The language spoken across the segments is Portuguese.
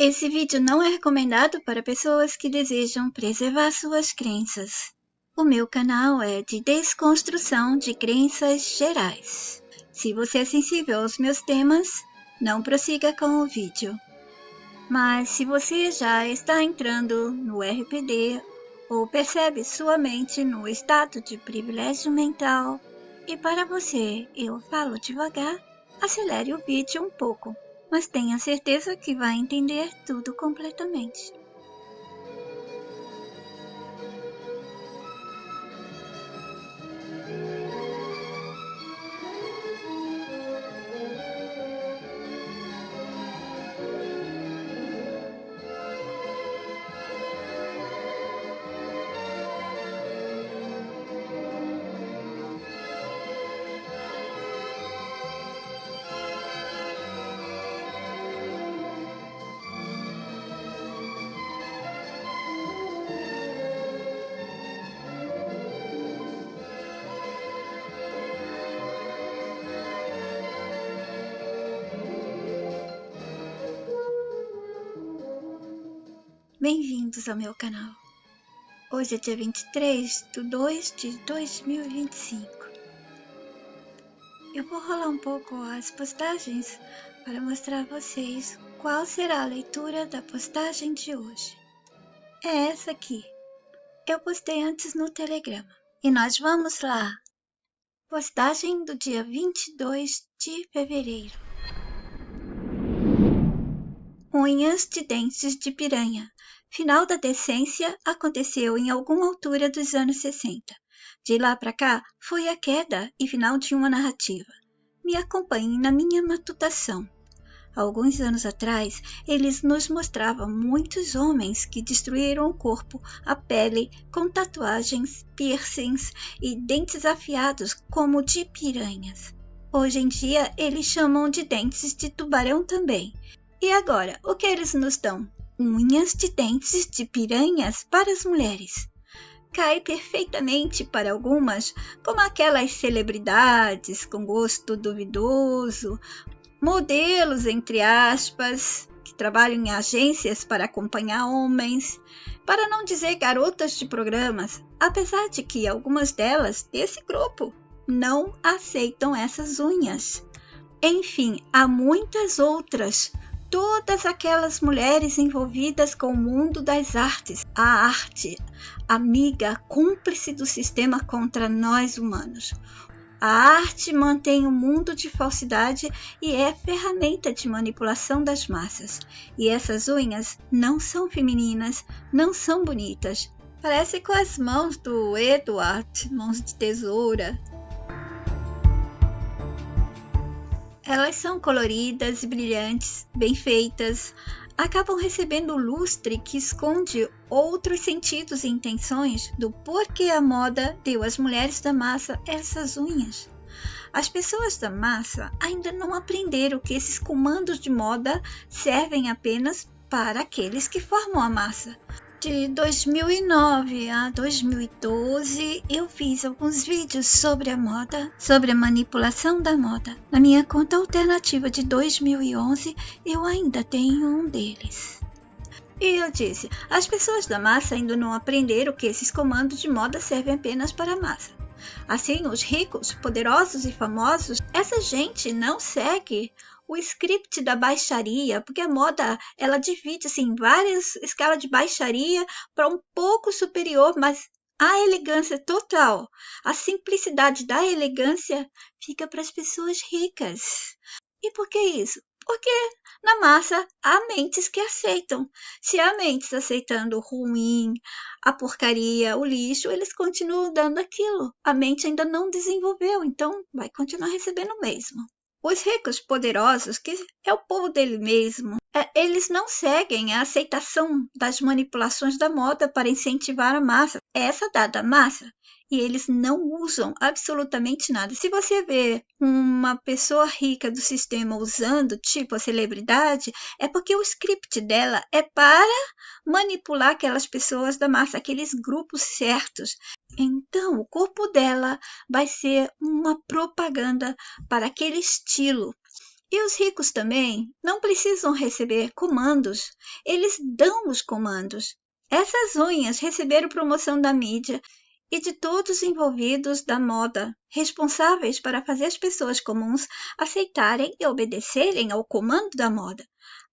Esse vídeo não é recomendado para pessoas que desejam preservar suas crenças. O meu canal é de desconstrução de crenças gerais. Se você é sensível aos meus temas, não prossiga com o vídeo. Mas se você já está entrando no RPD ou percebe sua mente no estado de privilégio mental, e para você eu falo devagar, acelere o vídeo um pouco, mas tenha certeza que vai entender tudo completamente. Bem-vindos ao meu canal. Hoje é dia 23 de 2 de 2025. Eu vou rolar um pouco as postagens para mostrar a vocês qual será a leitura da postagem de hoje. É essa aqui. Eu postei antes no Telegram. E nós vamos lá. Postagem do dia 22 de fevereiro. Unhas de dentes de piranha. Final da decência aconteceu em alguma altura dos anos 60. De lá para cá, foi a queda e final de uma narrativa. Me acompanhe na minha matutação. Alguns anos atrás, eles nos mostravam muitos homens que destruíram o corpo, a pele, com tatuagens, piercings e dentes afiados como de piranhas. Hoje em dia, eles chamam de dentes de tubarão também. E agora, o que eles nos dão? Unhas de dentes de piranhas para as mulheres. Cai perfeitamente para algumas, como aquelas celebridades com gosto duvidoso, modelos, entre aspas, que trabalham em agências para acompanhar homens, para não dizer garotas de programas, apesar de que algumas delas, desse grupo, não aceitam essas unhas. Enfim, há muitas outras. Todas aquelas mulheres envolvidas com o mundo das artes, a arte, amiga, cúmplice do sistema contra nós humanos. A arte mantém o mundo de falsidade e é ferramenta de manipulação das massas. E essas unhas não são femininas, não são bonitas. Parece com as mãos do Edward, mãos de tesoura. Elas são coloridas e brilhantes, bem feitas, acabam recebendo lustre que esconde outros sentidos e intenções do porquê a moda deu às mulheres da massa essas unhas. As pessoas da massa ainda não aprenderam que esses comandos de moda servem apenas para aqueles que formam a massa. De 2009 a 2012, eu fiz alguns vídeos sobre a moda, sobre a manipulação da moda. Na minha conta alternativa de 2011, eu ainda tenho um deles. E eu disse, as pessoas da massa ainda não aprenderam que esses comandos de moda servem apenas para a massa. Assim, os ricos, poderosos e famosos, essa gente não segue o script da baixaria, porque a moda ela divide assim, em várias escalas de baixaria para um pouco superior, mas a elegância total, a simplicidade da elegância fica para as pessoas ricas. E por que isso? Porque na massa há mentes que aceitam. Se há mentes aceitando o ruim, a porcaria, o lixo, eles continuam dando aquilo. A mente ainda não desenvolveu, então vai continuar recebendo o mesmo. Os ricos poderosos, que é o povo dele mesmo, eles não seguem a aceitação das manipulações da moda para incentivar a massa. Essa dada à massa. E eles não usam absolutamente nada. Se você vê uma pessoa rica do sistema usando, tipo a celebridade, é porque o script dela é para manipular aquelas pessoas da massa, aqueles grupos certos. Então, o corpo dela vai ser uma propaganda para aquele estilo. E os ricos também não precisam receber comandos, eles dão os comandos. Essas unhas receberam promoção da mídia e de todos os envolvidos da moda, responsáveis para fazer as pessoas comuns aceitarem e obedecerem ao comando da moda.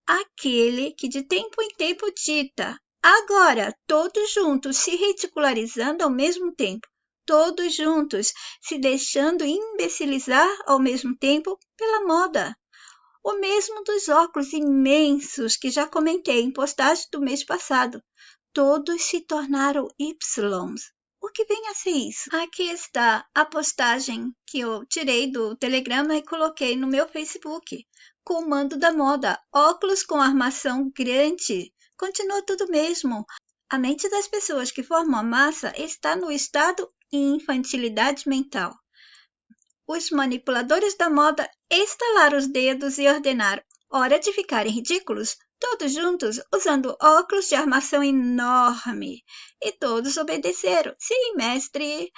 Aquele que de tempo em tempo dita, agora, todos juntos se ridicularizando ao mesmo tempo, todos juntos se deixando imbecilizar ao mesmo tempo pela moda. O mesmo dos óculos imensos que já comentei em postagem do mês passado. Todos se tornaram Ys. O que vem a ser isso? Aqui está a postagem que eu tirei do Telegrama e coloquei no meu Facebook. Comando da moda, óculos com armação grande. Continua tudo mesmo. A mente das pessoas que formam a massa está no estado de infantilidade mental. Os manipuladores da moda estalaram os dedos e ordenaram: hora de ficarem ridículos, todos juntos usando óculos de armação enorme. E todos obedeceram. Sim, mestre.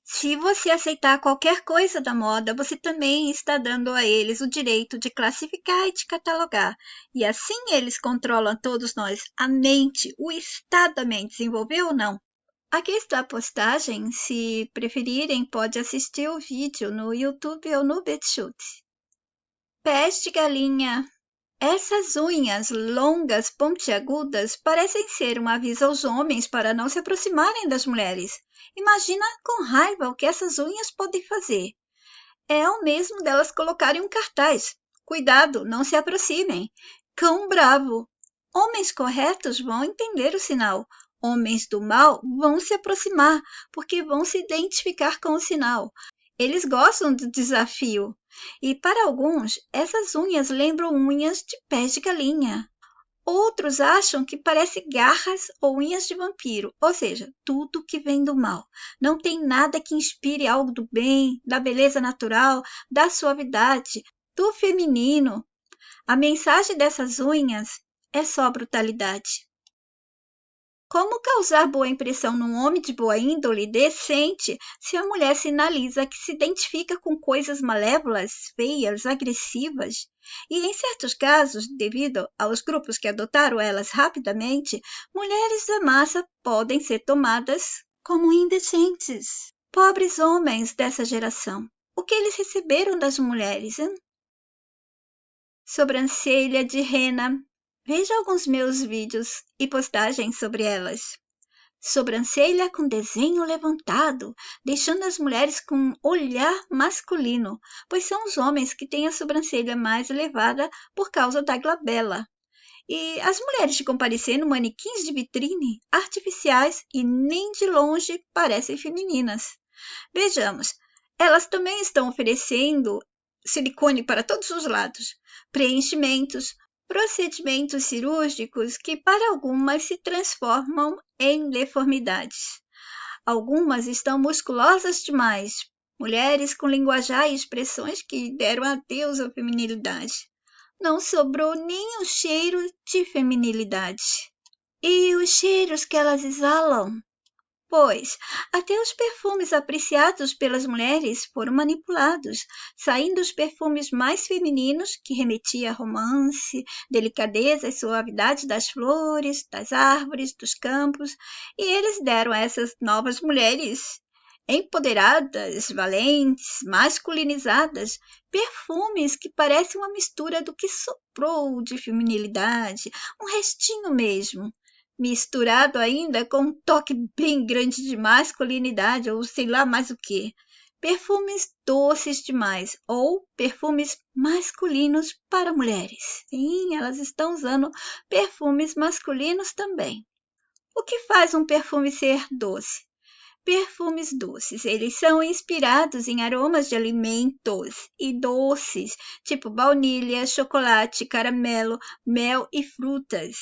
Se você aceitar qualquer coisa da moda, você também está dando a eles o direito de classificar e de catalogar. E assim eles controlam todos nós. A mente, o estado da mente, se envolveu ou não? Aqui está a postagem. Se preferirem, pode assistir o vídeo no YouTube ou no BitChute. Pés de galinha. Essas unhas longas, pontiagudas, parecem ser um aviso aos homens para não se aproximarem das mulheres. Imagina com raiva o que essas unhas podem fazer. É o mesmo delas colocarem um cartaz: cuidado, não se aproximem. Cão bravo. Homens corretos vão entender o sinal. Homens do mal vão se aproximar, porque vão se identificar com o sinal. Eles gostam do desafio. E para alguns, essas unhas lembram unhas de pés de galinha. Outros acham que parece garras ou unhas de vampiro, ou seja, tudo que vem do mal. Não tem nada que inspire algo do bem, da beleza natural, da suavidade, do feminino. A mensagem dessas unhas é só brutalidade. Como causar boa impressão num homem de boa índole decente se a mulher sinaliza que se identifica com coisas malévolas, feias, agressivas? E em certos casos, devido aos grupos que adotaram elas rapidamente, mulheres da massa podem ser tomadas como indecentes. Pobres homens dessa geração, o que eles receberam das mulheres? Hein? Sobrancelha de rena. Veja alguns meus vídeos e postagens sobre elas. Sobrancelha com desenho levantado, deixando as mulheres com um olhar masculino, pois são os homens que têm a sobrancelha mais elevada por causa da glabela. E as mulheres ficam parecendo manequins de vitrine, artificiais e nem de longe parecem femininas. Vejamos, elas também estão oferecendo silicone para todos os lados, preenchimentos, procedimentos cirúrgicos que para algumas se transformam em deformidades. Algumas estão musculosas demais, mulheres com linguajar e expressões que deram adeus à feminilidade. Não sobrou nem o cheiro de feminilidade. E os cheiros que elas exalam? Pois, até os perfumes apreciados pelas mulheres foram manipulados, saindo os perfumes mais femininos, que remetiam a romance, delicadeza e suavidade das flores, das árvores, dos campos, e eles deram a essas novas mulheres, empoderadas, valentes, masculinizadas, perfumes que parecem uma mistura do que soprou de feminilidade, um restinho mesmo, misturado ainda com um toque bem grande de masculinidade ou sei lá mais o que. Perfumes doces demais ou perfumes masculinos para mulheres. Sim, elas estão usando perfumes masculinos também. O que faz um perfume ser doce? Perfumes doces, eles são inspirados em aromas de alimentos e doces, tipo baunilha, chocolate, caramelo, mel e frutas.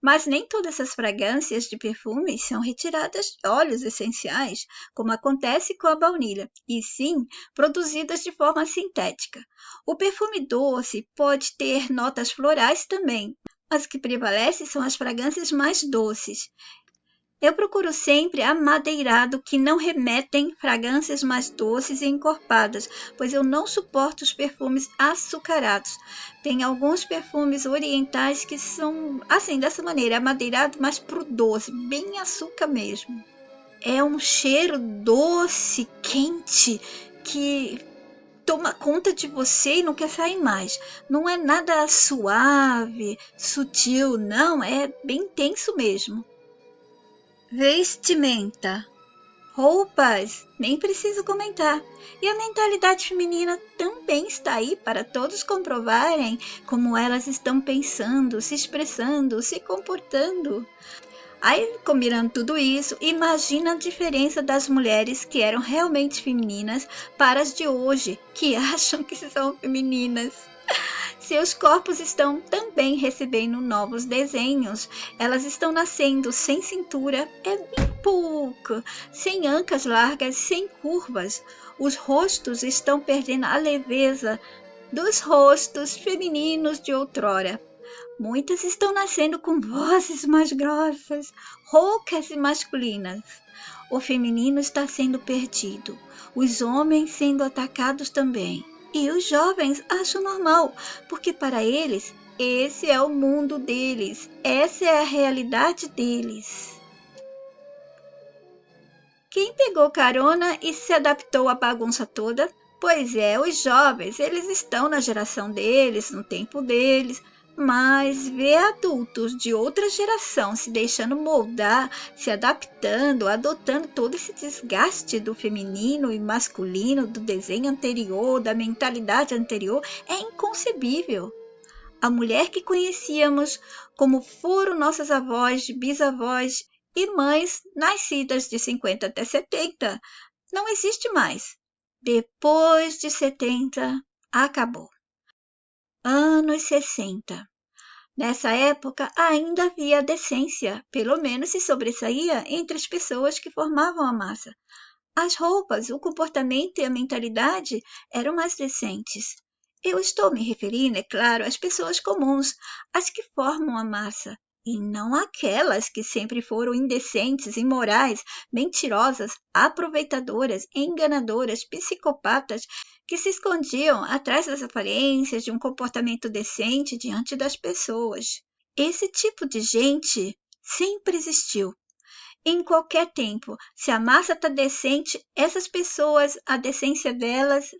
Mas nem todas essas fragrâncias de perfumes são retiradas de óleos essenciais, como acontece com a baunilha, e sim produzidas de forma sintética. O perfume doce pode ter notas florais também, mas o que prevalece são as fragrâncias mais doces. Eu procuro sempre amadeirado que não remetem fragrâncias mais doces e encorpadas, pois eu não suporto os perfumes açucarados. Tem alguns perfumes orientais que são assim, dessa maneira, amadeirado, mas pro doce, bem açúcar mesmo. É um cheiro doce, quente, que toma conta de você e não quer sair mais. Não é nada suave, sutil, não, é bem intenso mesmo. Vestimenta. Roupas, nem preciso comentar. E a mentalidade feminina também está aí para todos comprovarem como elas estão pensando, se expressando, se comportando. Aí, combinando tudo isso, imagina a diferença das mulheres que eram realmente femininas para as de hoje, que acham que são femininas. Seus corpos estão também recebendo novos desenhos. Elas estão nascendo sem cintura, é bem pouco, sem ancas largas, sem curvas. Os rostos estão perdendo a leveza dos rostos femininos de outrora. Muitas estão nascendo com vozes mais grossas, roucas e masculinas. O feminino está sendo perdido, os homens sendo atacados também. E os jovens acham normal, porque para eles esse é o mundo deles, essa é a realidade deles. Quem pegou carona e se adaptou à bagunça toda? Pois é, os jovens, eles estão na geração deles, no tempo deles, mas ver adultos de outra geração se deixando moldar, se adaptando, adotando todo esse desgaste do feminino e masculino, do desenho anterior, da mentalidade anterior, é inconcebível. A mulher que conhecíamos, como foram nossas avós, bisavós e mães nascidas de 50 até 70, não existe mais. Depois de 70, acabou. Anos 60. Nessa época ainda havia decência, pelo menos se sobressaía entre as pessoas que formavam a massa. As roupas, o comportamento e a mentalidade eram mais decentes. Eu estou me referindo, é claro, às pessoas comuns, as que formam a massa, e não aquelas que sempre foram indecentes, imorais, mentirosas, aproveitadoras, enganadoras, psicopatas, que se escondiam atrás das aparências de um comportamento decente diante das pessoas. Esse tipo de gente sempre existiu. Em qualquer tempo, se a massa está decente, essas pessoas, a decência delas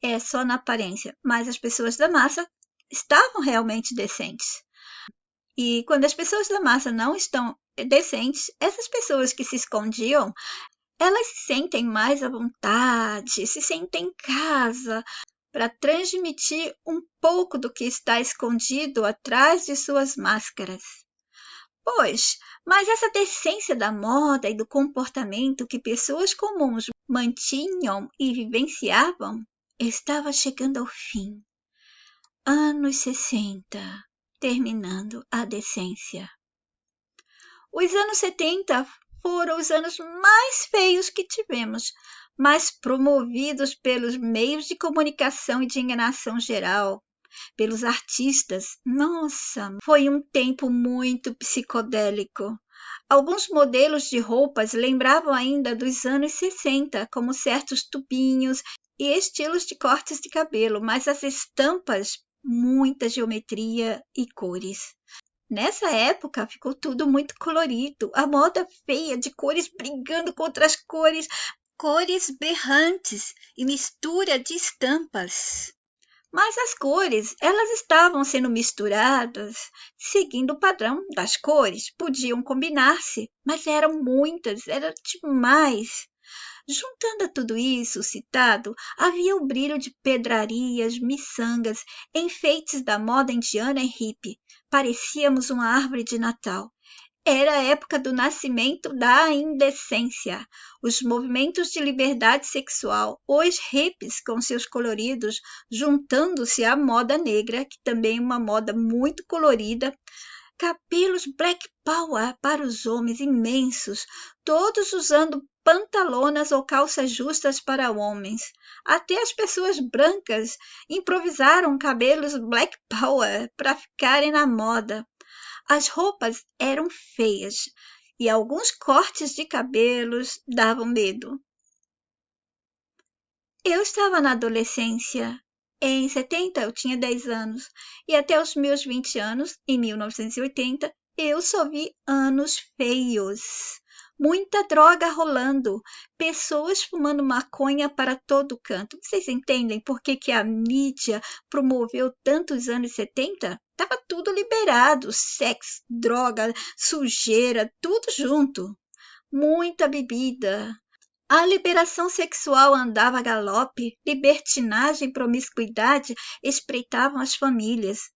é só na aparência, mas as pessoas da massa estavam realmente decentes. E quando as pessoas da massa não estão decentes, essas pessoas que se escondiam, elas se sentem mais à vontade, se sentem em casa, para transmitir um pouco do que está escondido atrás de suas máscaras. Pois, mas essa decência da moda e do comportamento que pessoas comuns mantinham e vivenciavam estava chegando ao fim. Anos 60, terminando a decência. Os anos 70 foram os anos mais feios que tivemos, mas promovidos pelos meios de comunicação e de enganação geral, pelos artistas. Nossa, foi um tempo muito psicodélico. Alguns modelos de roupas lembravam ainda dos anos 60, como certos tubinhos e estilos de cortes de cabelo, mas as estampas, muita geometria e cores. Nessa época ficou tudo muito colorido, a moda feia de cores brigando contra as cores, cores berrantes e mistura de estampas. Mas as cores, elas estavam sendo misturadas, seguindo o padrão das cores. Podiam combinar-se, mas eram muitas, era demais. Juntando a tudo isso citado, havia o brilho de pedrarias, miçangas, enfeites da moda indiana e hippie. Parecíamos uma árvore de Natal. Era a época do nascimento da indecência, os movimentos de liberdade sexual, os hippies com seus coloridos, juntando-se à moda negra, que também é uma moda muito colorida, cabelos black power para os homens imensos, todos usando pantalonas ou calças justas para homens. Até as pessoas brancas improvisaram cabelos black power para ficarem na moda. As roupas eram feias e alguns cortes de cabelos davam medo. Eu estava na adolescência. Em 70 eu tinha 10 anos e até os meus 20 anos, em 1980, eu só vi anos feios. Muita droga rolando, pessoas fumando maconha para todo canto. Vocês entendem por que a mídia promoveu tantos anos 70? Tava tudo liberado, sexo, droga, sujeira, tudo junto. Muita bebida. A liberação sexual andava a galope, libertinagem e promiscuidade espreitavam as famílias.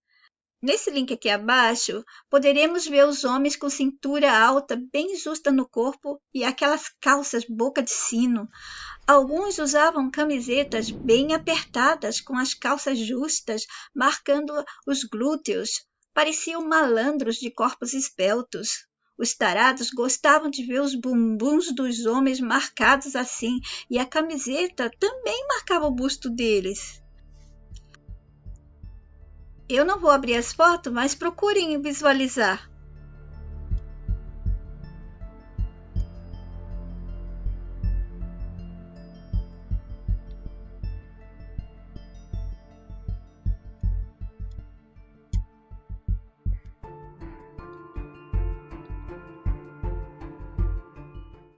Nesse link aqui abaixo, poderemos ver os homens com cintura alta bem justa no corpo e aquelas calças boca de sino. Alguns usavam camisetas bem apertadas com as calças justas, marcando os glúteos. Pareciam malandros de corpos esbeltos. Os tarados gostavam de ver os bumbuns dos homens marcados assim, e a camiseta também marcava o busto deles. Eu não vou abrir as fotos, mas procurem visualizar.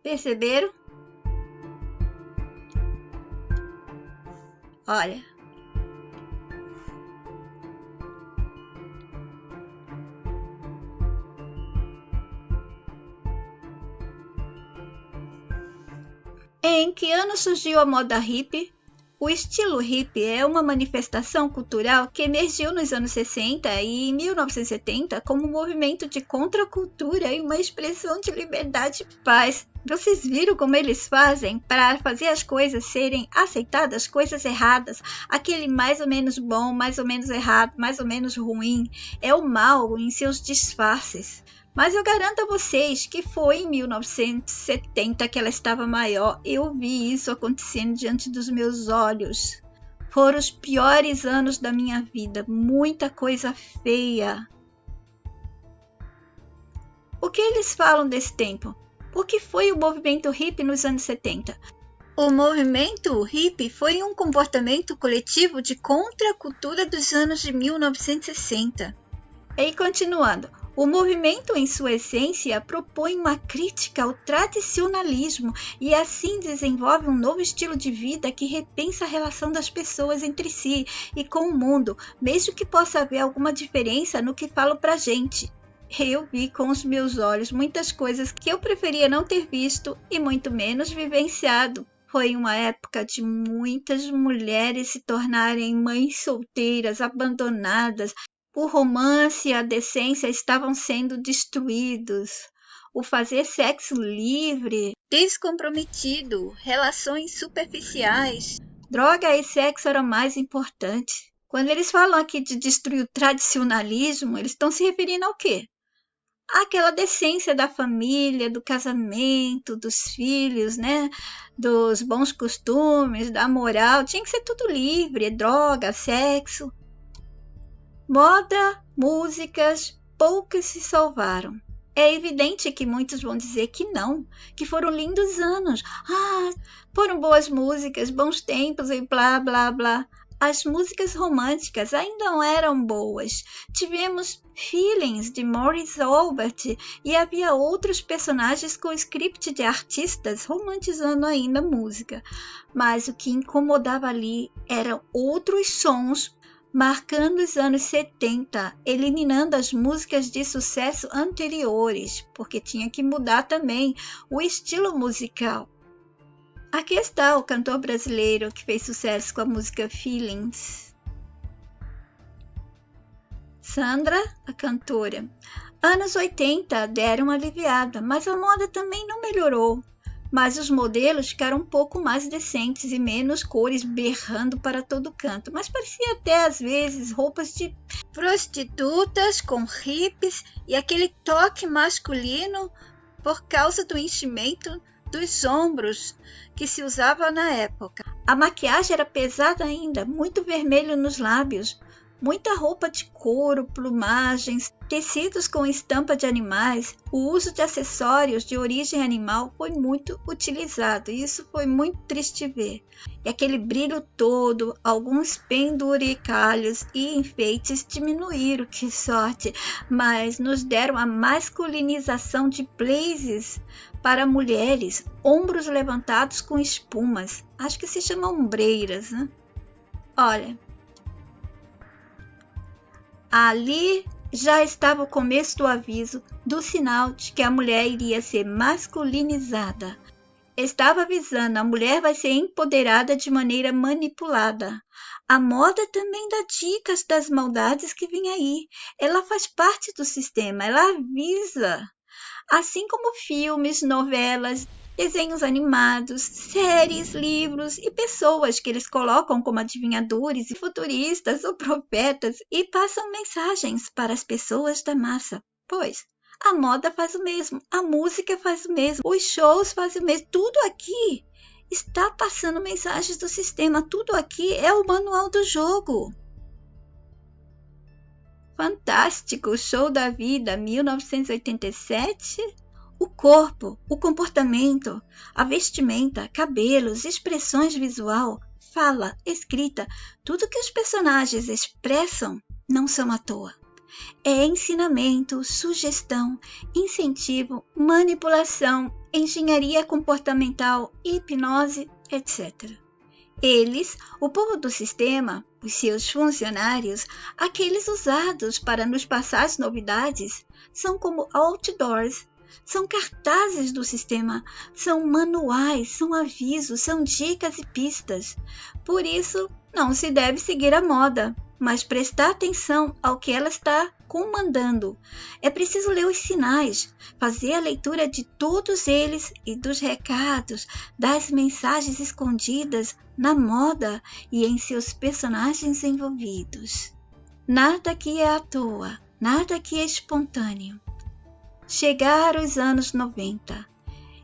Perceberam? Olha. Em que ano surgiu a moda hippie? O estilo hippie é uma manifestação cultural que emergiu nos anos 60 e 1970 como um movimento de contracultura e uma expressão de liberdade e paz. Vocês viram como eles fazem para fazer as coisas serem aceitadas, coisas erradas, aquele mais ou menos bom, mais ou menos errado, mais ou menos ruim, é o mal em seus disfarces. Mas eu garanto a vocês que foi em 1970 que ela estava maior. Eu vi isso acontecendo diante dos meus olhos. Foram os piores anos da minha vida, muita coisa feia. O que eles falam desse tempo? O que foi o movimento hippie nos anos 70? O movimento hippie foi um comportamento coletivo de contracultura dos anos de 1960. E continuando, o movimento em sua essência propõe uma crítica ao tradicionalismo e assim desenvolve um novo estilo de vida que repensa a relação das pessoas entre si e com o mundo, mesmo que possa haver alguma diferença no que falam pra gente. Eu vi com os meus olhos muitas coisas que eu preferia não ter visto e muito menos vivenciado. Foi uma época de muitas mulheres se tornarem mães solteiras, abandonadas. O romance e a decência estavam sendo destruídos. O fazer sexo livre, descomprometido, relações superficiais, droga e sexo eram mais importantes. Quando eles falam aqui de destruir o tradicionalismo, eles estão se referindo ao quê? Aquela decência da família, do casamento, dos filhos, né? Dos bons costumes, da moral. Tinha que ser tudo livre, droga, sexo. Moda, músicas, poucas se salvaram. É evidente que muitos vão dizer que não, que foram lindos anos. Foram boas músicas, bons tempos e blá, blá, blá. As músicas românticas ainda não eram boas. Tivemos Feelings, de Maurice Albert, e havia outros personagens com script de artistas romantizando ainda a música. Mas o que incomodava ali eram outros sons marcando os anos 70, eliminando as músicas de sucesso anteriores, porque tinha que mudar também o estilo musical. Aqui está o cantor brasileiro que fez sucesso com a música Feelings. Sandra, a cantora. Anos 80 deram uma aliviada, mas a moda também não melhorou. Mas os modelos ficaram um pouco mais decentes e menos cores berrando para todo canto. Mas parecia até às vezes roupas de prostitutas com hippies e aquele toque masculino por causa do enchimento dos ombros que se usava na época. A maquiagem era pesada ainda, muito vermelho nos lábios. Muita roupa de couro, plumagens, tecidos com estampa de animais, o uso de acessórios de origem animal foi muito utilizado. Isso foi muito triste ver. E aquele brilho todo, alguns penduricalhos e enfeites diminuíram, que sorte, mas nos deram a masculinização de blazes para mulheres, ombros levantados com espumas. Acho que se chama ombreiras, né? Olha, ali já estava o começo do aviso, do sinal de que a mulher iria ser masculinizada. Estava avisando, a mulher vai ser empoderada de maneira manipulada. A moda também dá dicas das maldades que vem aí. Ela faz parte do sistema, ela avisa. Assim como filmes, novelas, desenhos animados, séries, livros e pessoas que eles colocam como adivinhadores e futuristas ou profetas e passam mensagens para as pessoas da massa. Pois, a moda faz o mesmo, a música faz o mesmo, os shows fazem o mesmo, tudo aqui está passando mensagens do sistema, tudo aqui é o manual do jogo. Fantástico, Show da Vida, 1987. O corpo, o comportamento, a vestimenta, cabelos, expressões visual, fala, escrita, tudo que os personagens expressam não são à toa. É ensinamento, sugestão, incentivo, manipulação, engenharia comportamental, hipnose, etc. Eles, o povo do sistema, os seus funcionários, aqueles usados para nos passar as novidades, são como outdoors, são cartazes do sistema, são manuais, são avisos, são dicas e pistas. Por isso, não se deve seguir a moda, mas prestar atenção ao que ela está comandando. É preciso ler os sinais, fazer a leitura de todos eles e dos recados, das mensagens escondidas na moda e em seus personagens envolvidos. Nada aqui é à toa, nada aqui é espontâneo. Chegaram os anos 90,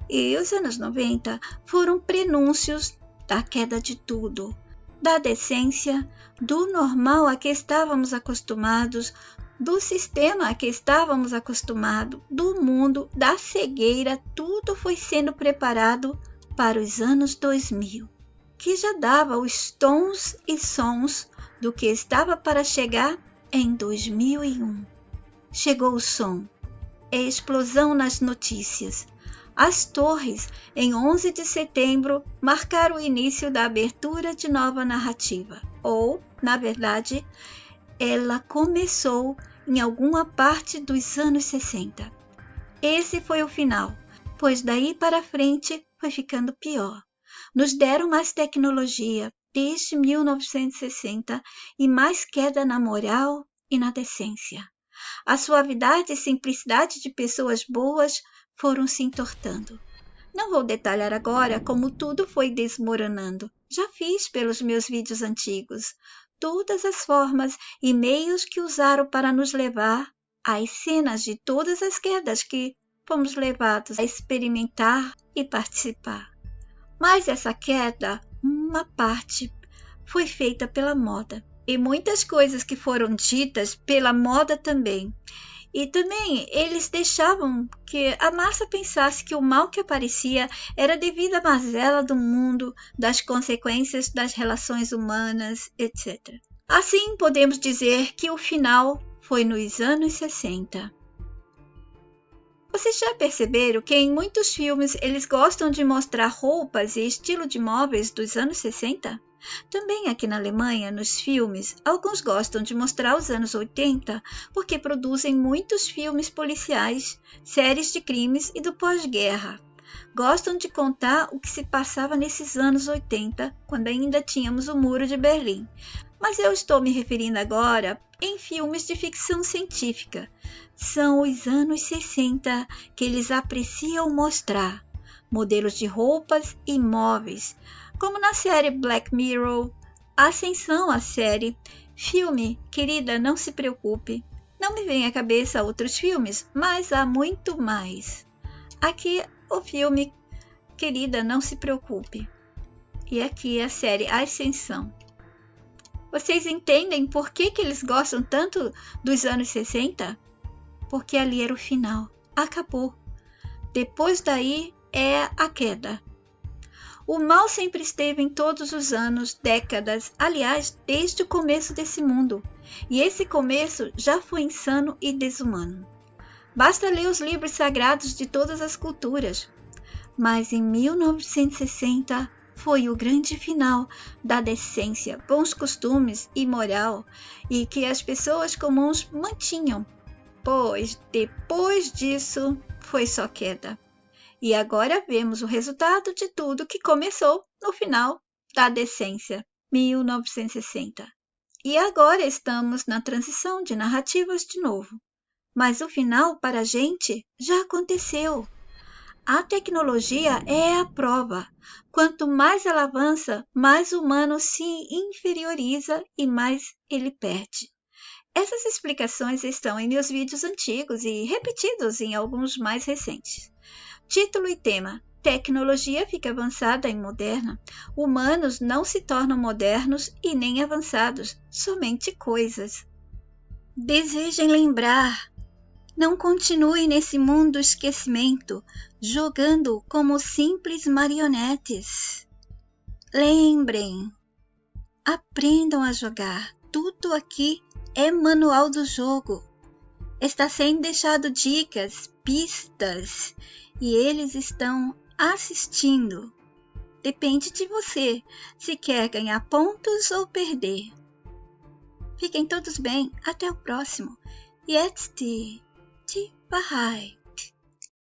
e os anos 90 foram prenúncios da queda de tudo, da decência, do normal a que estávamos acostumados, do sistema a que estávamos acostumados, do mundo, da cegueira, tudo foi sendo preparado para os anos 2000, que já dava os tons e sons do que estava para chegar em 2001. Chegou o som, a explosão nas notícias. As torres, em 11 de setembro, marcaram o início da abertura de nova narrativa. Ou, na verdade, ela começou em alguma parte dos anos 60. Esse foi o final, pois daí para frente foi ficando pior. Nos deram mais tecnologia desde 1960 e mais queda na moral e na decência. A suavidade e simplicidade de pessoas boas foram se entortando. Não vou detalhar agora como tudo foi desmoronando. Já fiz pelos meus vídeos antigos todas as formas e meios que usaram para nos levar às cenas de todas as quedas que fomos levados a experimentar e participar. Mas essa queda, uma parte, foi feita pela moda. E muitas coisas que foram ditas pela moda também. E também eles deixavam que a massa pensasse que o mal que aparecia era devido à mazela do mundo, das consequências das relações humanas, etc. Assim, podemos dizer que o final foi nos anos 60. Vocês já perceberam que em muitos filmes eles gostam de mostrar roupas e estilo de móveis dos anos 60? Também aqui na Alemanha, nos filmes, alguns gostam de mostrar os anos 80 porque produzem muitos filmes policiais, séries de crimes e do pós-guerra. Gostam de contar o que se passava nesses anos 80, quando ainda tínhamos o Muro de Berlim. Mas eu estou me referindo agora em filmes de ficção científica. São os anos 60 que eles apreciam mostrar modelos de roupas e móveis, como na série Black Mirror, Ascensão à série, filme Querida, Não Se Preocupe. Não me vem à cabeça outros filmes, mas há muito mais. Aqui o filme Querida, Não Se Preocupe. E aqui a série Ascensão. Vocês entendem por que eles gostam tanto dos anos 60? Porque ali era o final. Acabou. Depois daí é a queda. O mal sempre esteve em todos os anos, décadas, aliás, desde o começo desse mundo. E esse começo já foi insano e desumano. Basta ler os livros sagrados de todas as culturas. Mas em 1960 foi o grande final da decência, bons costumes e moral, e que as pessoas comuns mantinham, pois depois disso foi só queda. E agora vemos o resultado de tudo que começou no final da decência, 1960. E agora estamos na transição de narrativas de novo. Mas o final para a gente já aconteceu. A tecnologia é a prova. Quanto mais ela avança, mais o humano se inferioriza e mais ele perde. Essas explicações estão em meus vídeos antigos e repetidos em alguns mais recentes. Título e tema: Tecnologia fica avançada e moderna. Humanos não se tornam modernos e nem avançados, somente coisas. Desejem lembrar. Não continue nesse mundo esquecimento, jogando como simples marionetes. Lembrem, aprendam a jogar. Tudo aqui é manual do jogo. Está sendo deixado dicas, pistas, e eles estão assistindo. Depende de você, se quer ganhar pontos ou perder. Fiquem todos bem, até o próximo. Jetzt die Bahai.